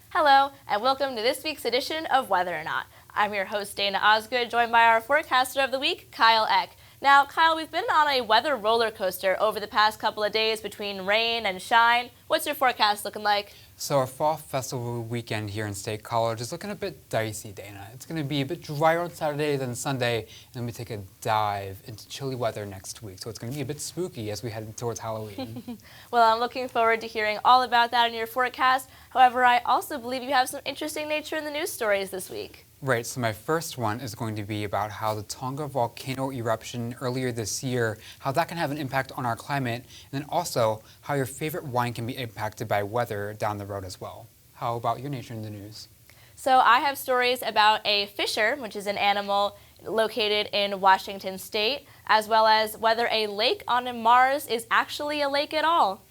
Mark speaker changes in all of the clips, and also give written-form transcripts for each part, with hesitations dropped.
Speaker 1: Hello, and welcome to this week's edition of Weather or Not. I'm your host, Dana Osgood, joined by our forecaster of the week, Kyle Eck. Now, Kyle, we've been on a weather roller coaster over the past couple of days between rain and shine. What's your forecast looking like?
Speaker 2: So our fall festival weekend here in State College is looking a bit dicey, Dana. It's going to be a bit drier on Saturday than Sunday, and then we take a dive into chilly weather next week. So it's going to be a bit spooky as we head towards Halloween.
Speaker 1: Well, I'm looking forward to hearing all about that in your forecast. However, I also believe you have some interesting nature in the news stories this week.
Speaker 2: Right, so my first one is going to be about how the Tonga volcano eruption earlier this year, how that can have an impact on our climate, and then also how your favorite wine can be impacted by weather down the road as well. How about your nature in the news?
Speaker 1: So I have stories about a fisher, which is an animal located in Washington State, as well as whether a lake on Mars is actually a lake at all.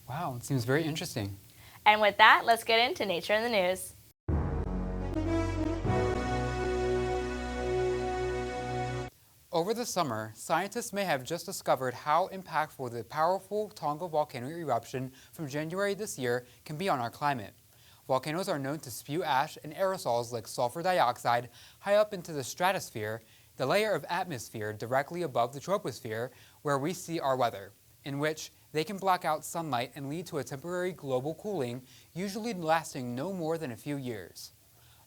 Speaker 2: Wow, it seems very interesting.
Speaker 1: And with that, let's get into Nature in the News.
Speaker 2: Over the summer, scientists may have just discovered how impactful the powerful Tonga volcano eruption from January this year can be on our climate. Volcanoes are known to spew ash and aerosols like sulfur dioxide high up into the stratosphere, the layer of atmosphere directly above the troposphere where we see our weather, in which they can block out sunlight and lead to a temporary global cooling, usually lasting no more than a few years.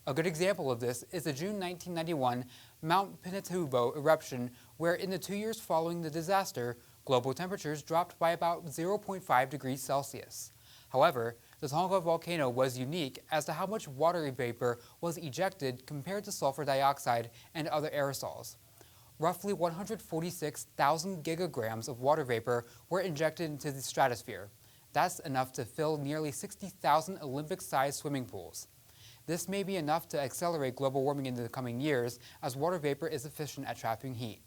Speaker 2: A good example of this is the June 1991 Mount Pinatubo eruption, where in the 2 years following the disaster, global temperatures dropped by about 0.5 degrees Celsius. However, the Tonga volcano was unique as to how much water vapor was ejected compared to sulfur dioxide and other aerosols. Roughly 146,000 gigagrams of water vapor were injected into the stratosphere. That's enough to fill nearly 60,000 Olympic-sized swimming pools. This may be enough to accelerate global warming in the coming years, as water vapor is efficient at trapping heat.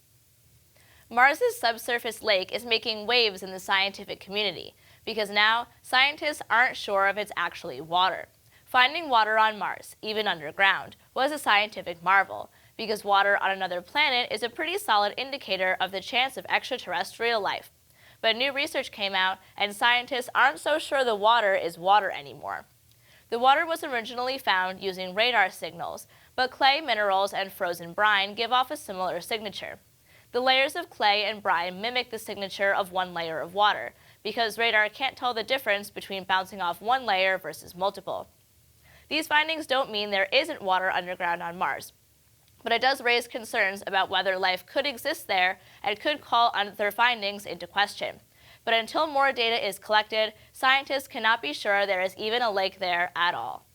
Speaker 1: Mars's subsurface lake is making waves in the scientific community because now scientists aren't sure if it's actually water. Finding water on Mars, even underground, was a scientific marvel because water on another planet is a pretty solid indicator of the chance of extraterrestrial life. But new research came out and scientists aren't so sure the water is water anymore. The water was originally found using radar signals, but clay minerals and frozen brine give off a similar signature. The layers of clay and brine mimic the signature of one layer of water, because radar can't tell the difference between bouncing off one layer versus multiple. These findings don't mean there isn't water underground on Mars, but it does raise concerns about whether life could exist there and could call other findings into question. But until more data is collected, scientists cannot be sure there is even a lake there at all.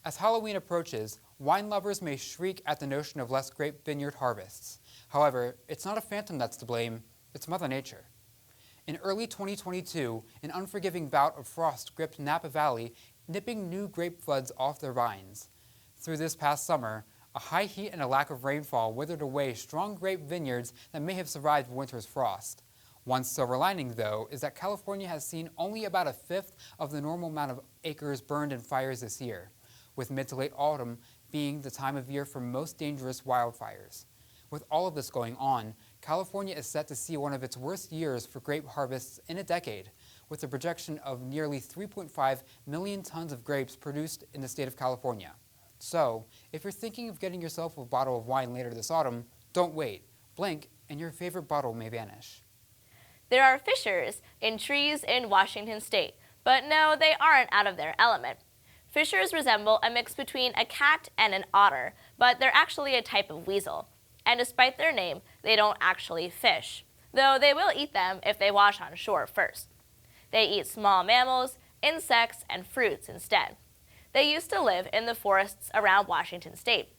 Speaker 2: As Halloween approaches, wine lovers may shriek at the notion of less grape vineyard harvests. However, it's not a phantom that's to blame, it's Mother Nature. In early 2022, an unforgiving bout of frost gripped Napa Valley, nipping new grape buds off their vines. Through this past summer, a high heat and a lack of rainfall withered away strong grape vineyards that may have survived winter's frost. One silver lining, though, is that California has seen only about a fifth of the normal amount of acres burned in fires this year, with mid to late autumn being the time of year for most dangerous wildfires. With all of this going on, California is set to see one of its worst years for grape harvests in a decade, with a projection of nearly 3.5 million tons of grapes produced in the state of California. So, if you're thinking of getting yourself a bottle of wine later this autumn, don't wait. Blink, and your favorite bottle may vanish.
Speaker 1: There are fishers in trees in Washington State, but no, they aren't out of their element. Fishers resemble a mix between a cat and an otter, but they're actually a type of weasel. And despite their name, they don't actually fish, though they will eat them if they wash on shore first. They eat small mammals, insects, and fruits instead. They used to live in the forests around Washington State,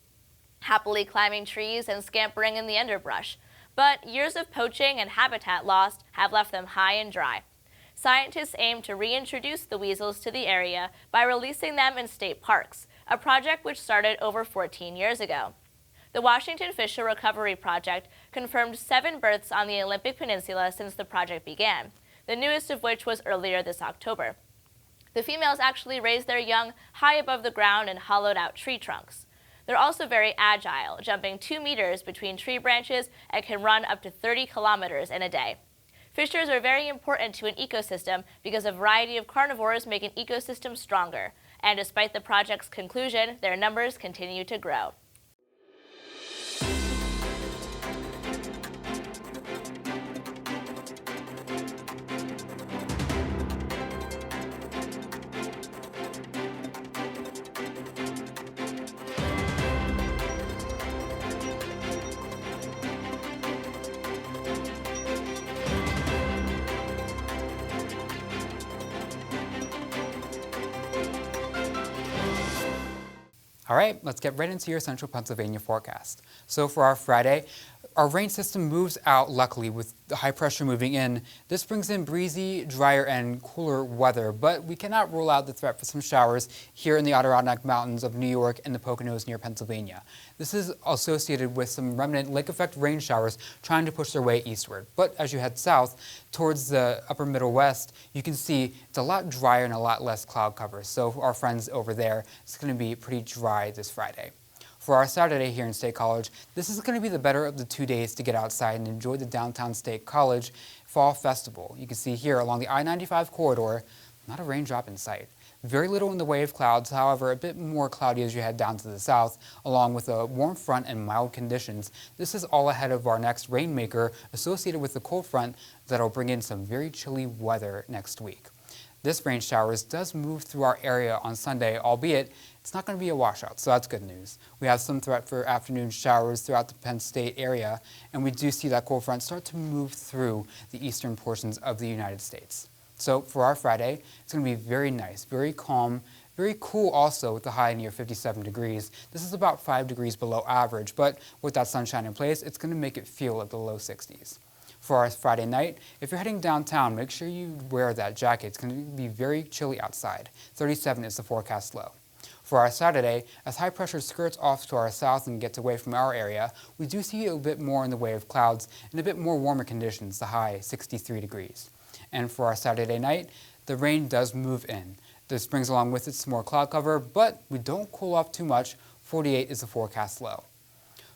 Speaker 1: happily climbing trees and scampering in the underbrush. But years of poaching and habitat loss have left them high and dry. Scientists aim to reintroduce the weasels to the area by releasing them in state parks, a project which started over 14 years ago. The Washington Fisher Recovery Project confirmed 7 births on the Olympic Peninsula since the project began, the newest of which was earlier this October. The females actually raised their young high above the ground in hollowed-out tree trunks. They're also very agile, jumping 2 meters between tree branches and can run up to 30 kilometers in a day. Fishers are very important to an ecosystem because a variety of carnivores make an ecosystem stronger, and despite the project's conclusion, their numbers continue to grow.
Speaker 2: All right, let's get right into your central Pennsylvania forecast. So for our Friday, our rain system moves out, luckily, with the high pressure moving in. This brings in breezy, drier, and cooler weather, but we cannot rule out the threat for some showers here in the Adirondack Mountains of New York and the Poconos near Pennsylvania. This is associated with some remnant lake effect rain showers trying to push their way eastward. But as you head south towards the upper Middle West, you can see it's a lot drier and a lot less cloud cover. So for our friends over there, it's going to be pretty dry this Friday. For our Saturday here in State College, this is going to be the better of the 2 days to get outside and enjoy the downtown State College Fall Festival. You can see here along the I-95 corridor, not a raindrop in sight. Very little in the way of clouds, however, a bit more cloudy as you head down to the south, along with a warm front and mild conditions. This is all ahead of our next rainmaker associated with the cold front that'll bring in some very chilly weather next week. This rain showers does move through our area on Sunday, albeit it's not going to be a washout, so that's good news. We have some threat for afternoon showers throughout the Penn State area, and we do see that cold front start to move through the eastern portions of the United States. So for our Friday, it's going to be very nice, very calm, very cool also with the high near 57 degrees. This is about 5 degrees below average, but with that sunshine in place, it's going to make it feel like the low 60s. For our Friday night, if you're heading downtown, make sure you wear that jacket. It's going to be very chilly outside. 37 is the forecast low. For our Saturday, as high pressure skirts off to our south and gets away from our area, we do see a bit more in the way of clouds and a bit more warmer conditions, the high 63 degrees. And for our Saturday night, the rain does move in. This brings along with it some more cloud cover, but we don't cool off too much. 48 is the forecast low.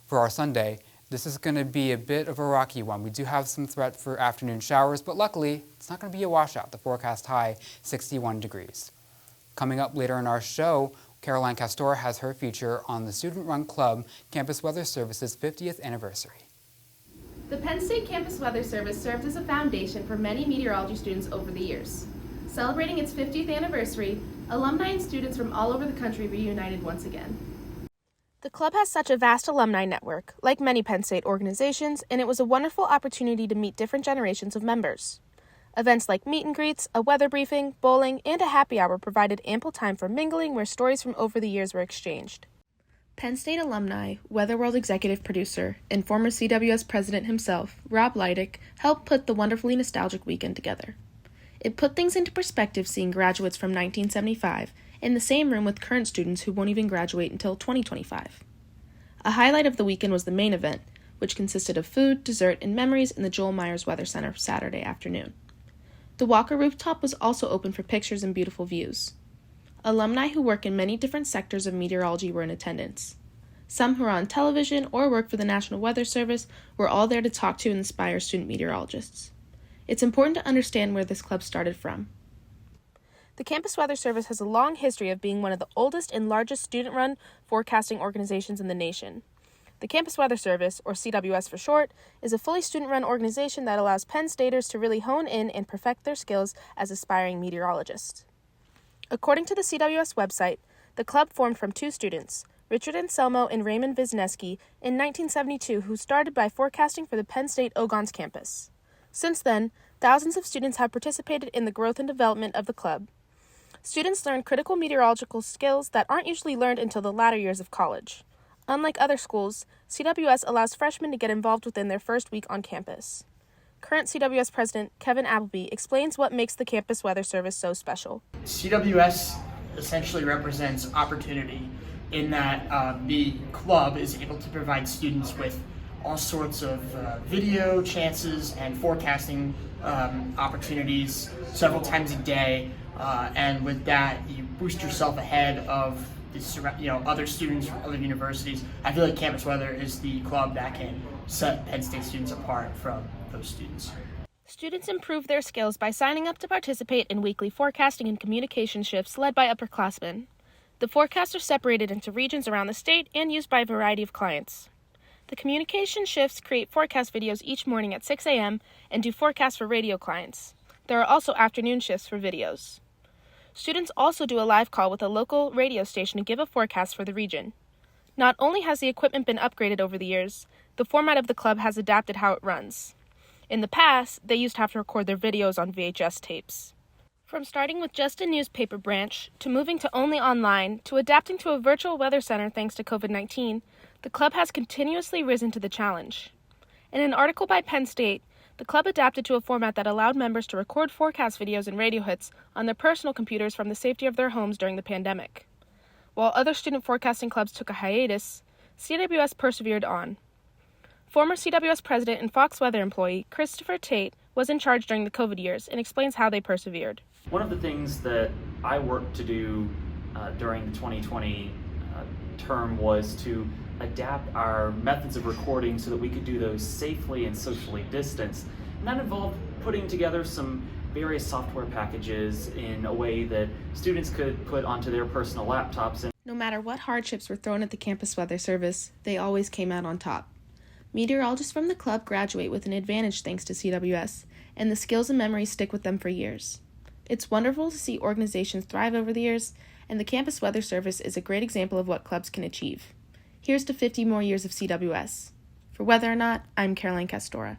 Speaker 2: For our Sunday, this is going to be a bit of a rocky one. We do have some threat for afternoon showers, but luckily, it's not going to be a washout. The forecast high, 61 degrees. Coming up later in our show, Caroline Castora has her feature on the student-run club Campus Weather Service's 50th anniversary.
Speaker 3: The Penn State Campus Weather Service served as a foundation for many meteorology students over the years. Celebrating its 50th anniversary, alumni and students from all over the country reunited once again.
Speaker 4: The club has such a vast alumni network, like many Penn State organizations, and it was a wonderful opportunity to meet different generations of members. Events like meet and greets, a weather briefing, bowling, and a happy hour provided ample time for mingling where stories from over the years were exchanged. Penn State alumni, Weather World executive producer, and former CWS president himself, Rob Leidick, helped put the wonderfully nostalgic weekend together. It put things into perspective seeing graduates from 1975 in the same room with current students who won't even graduate until 2025. A highlight of the weekend was the main event, which consisted of food, dessert, and memories in the Joel Myers Weather Center Saturday afternoon. The Walker rooftop was also open for pictures and beautiful views. Alumni who work in many different sectors of meteorology were in attendance. Some who are on television or work for the National Weather Service were all there to talk to and inspire student meteorologists. It's important to understand where this club started from. The Campus Weather Service has a long history of being one of the oldest and largest student-run forecasting organizations in the nation. The Campus Weather Service, or CWS for short, is a fully student-run organization that allows Penn Staters to really hone in and perfect their skills as aspiring meteorologists. According to the CWS website, the club formed from two students, Richard Anselmo and Raymond Wisniewski, in 1972, who started by forecasting for the Penn State Ogons campus. Since then, thousands of students have participated in the growth and development of the club. Students learn critical meteorological skills that aren't usually learned until the latter years of college. Unlike other schools, CWS allows freshmen to get involved within their first week on campus. Current CWS President Kevin Appleby explains what makes the Campus Weather Service so special.
Speaker 5: CWS essentially represents opportunity in that the club is able to provide students with all sorts of video chances and forecasting opportunities several times a day, and with that you boost yourself ahead of other students from other universities. I feel like Campus Weather is the club that can set Penn State students apart from those students.
Speaker 4: Students improve their skills by signing up to participate in weekly forecasting and communication shifts led by upperclassmen. The forecasts are separated into regions around the state and used by a variety of clients. The communication shifts create forecast videos each morning at 6 a.m. and do forecasts for radio clients. There are also afternoon shifts for videos. Students also do a live call with a local radio station to give a forecast for the region. Not only has the equipment been upgraded over the years, the format of the club has adapted how it runs. In the past, they used to have to record their videos on VHS tapes. From starting with just a newspaper branch, to moving to only online, to adapting to a virtual weather center thanks to COVID-19, the club has continuously risen to the challenge. In an article by Penn State, the club adapted to a format that allowed members to record forecast videos and radio hits on their personal computers from the safety of their homes during the pandemic. While other student forecasting clubs took a hiatus, CWS persevered on. Former CWS president and Fox Weather employee Christopher Tate was in charge during the COVID years and explains how they persevered.
Speaker 6: One of the things that I worked to do during the 2020 term was to adapt our methods of recording so that we could do those safely and socially distanced. And that involved putting together some various software packages in a way that students could put onto their personal laptops.
Speaker 4: No matter what hardships were thrown at the campus weather service, they always came out on top. Meteorologists from the club graduate with an advantage thanks to CWS, and the skills and memories stick with them for years. It's wonderful to see organizations thrive over the years, and the Campus Weather Service is a great example of what clubs can achieve. Here's to 50 more years of CWS. For Whether or Not, I'm Caroline Castora.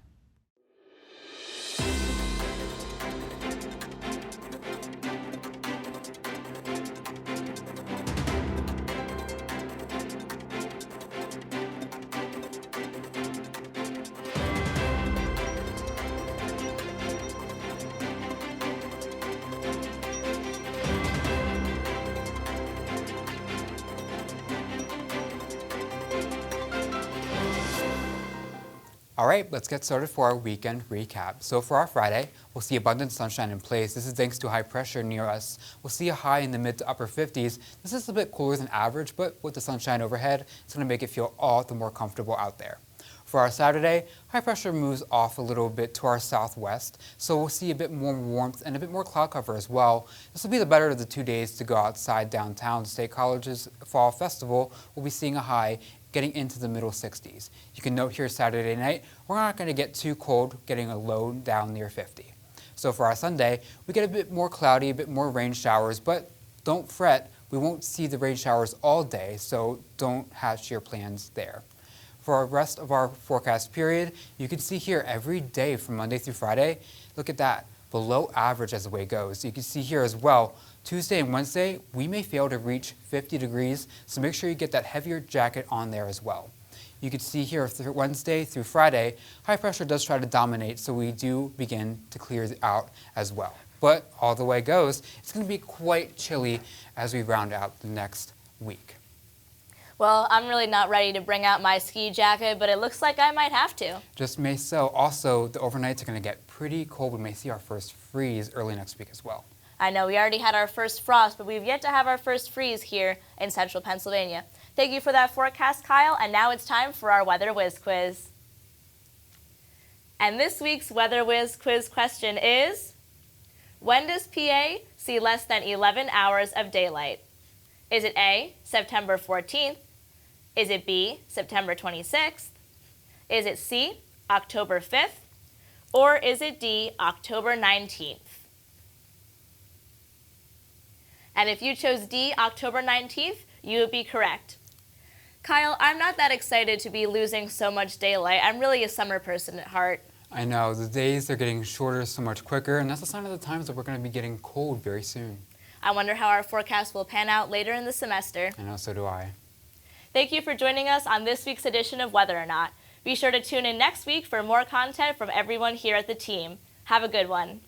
Speaker 2: All right, let's get started for our weekend recap. So for our Friday, we'll see abundant sunshine in place. This is thanks to high pressure near us. We'll see a high in the mid to upper 50s. This is a bit cooler than average, but with the sunshine overhead, it's going to make it feel all the more comfortable out there. For our Saturday, high pressure moves off a little bit to our southwest, so we'll see a bit more warmth and a bit more cloud cover as well. This will be the better of the 2 days to go outside downtown. State College's Fall Festival will be seeing a high getting into the middle 60s. You can note here Saturday night, we're not going to get too cold, getting a low down near 50. So for our Sunday, we get a bit more cloudy, a bit more rain showers, but don't fret, we won't see the rain showers all day, so don't hatch your plans there. For the rest of our forecast period, you can see here every day from Monday through Friday, look at that, below average as the way goes. You can see here as well, Tuesday and Wednesday, we may fail to reach 50 degrees, so make sure you get that heavier jacket on there as well. You can see here Wednesday through Friday, high pressure does try to dominate, so we do begin to clear out as well. But all the way goes, it's going to be quite chilly as we round out the next week.
Speaker 1: Well, I'm really not ready to bring out my ski jacket, but it looks like I might have to.
Speaker 2: Just may so. Also, the overnights are going to get pretty cold. We may see our first freeze early next week as well.
Speaker 1: I know we already had our first frost, but we've yet to have our first freeze here in central Pennsylvania. Thank you for that forecast, Kyle, and now it's time for our Weather Whiz quiz. And this week's Weather Whiz quiz question is, when does PA see less than 11 hours of daylight? Is it A, September 14th? Is it B, September 26th? Is it C, October 5th? Or is it D, October 19th? And if you chose D, October 19th, you would be correct. Kyle, I'm not that excited to be losing so much daylight. I'm really a summer person at heart.
Speaker 2: I know, the days are getting shorter so much quicker, and that's a sign of the times that we're going to be getting cold very soon.
Speaker 1: I wonder how our forecast will pan out later in the semester.
Speaker 2: I know, so do I.
Speaker 1: Thank you for joining us on this week's edition of Whether or Not. Be sure to tune in next week for more content from everyone here at the team. Have a good one.